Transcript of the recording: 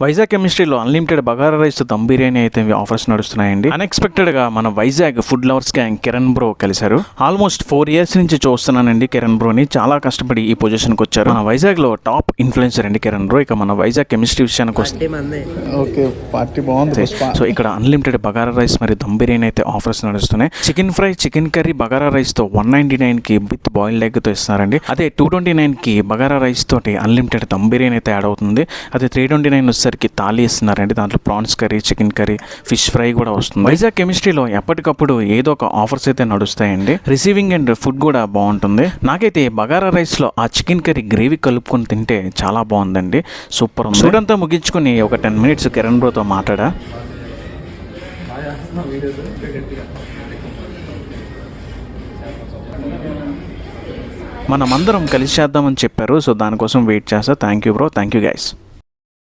వైజాగ్ కెమిస్ట్రీలో unlimited bagara rice dum biryani అయితే offers నడుస్తున్నాయండి. Unexpected గా మన Vizag food lovers gang Kiran bro కలిశారు. ఆల్మోస్ట్ 4 years నుంచి చూస్తున్నానండి కిరణ్ బ్రోని. చాలా కష్టపడి ఈ పొజిషన్ కి వచ్చారు. మన వైజాగ్ లో టాప్ ఇన్ఫ్లుయెన్సర్ అండి కిరణ్ బ్రో. ఇక మన వైజాగ్ కెమిస్ట్రీ విషయానికి వస్తే సో ఇక్కడ అన్లిమిటెడ్ బగారా రైస్ మరియు దమ్ బిర్యానీ అయితే ఆఫర్స్ నడుస్తున్నాయి. Chicken fry, chicken curry bagara rice తో 199 కి విత్ బాయిల్డ్ ఎగ్ తో ఇస్తున్నారండి. అదే 229 కి బగారా రైస్ తోటి అన్లిమిటెడ్ దమ్ బిర్యానీ అయితే యాడ్ అవుతుంది. అదే 329 వచ్చేసరికి థాలీ ఇస్తున్నారండి. దాంట్లో prawns curry, chicken curry, fish fry కూడా వస్తుంది. వైజాగ్ కెమిస్ట్రీలో ఎప్పటికప్పుడు ఏదో ఒక ఆఫర్స్ అయితే నడుస్తాయండి. రిసీవింగ్ అండ్ ఫుడ్ కూడా బాగుంటుంది. నాకైతే బగారా రైస్ లో ఆ చికెన్ కర్రీ గ్రేవీ కలుపుకొని తింటే చాలా బాగుందండి. సూపర్ ఉంది. చూడంతా ముగించుకుని ఒక 10 minutes కిరణ్ బ్రోతో మాట్లాడా. మనమందరం కలిసి చేద్దామని చెప్పారు. సో దానికోసం వెయిట్ చేస్తా. Thank you bro, thank you guys.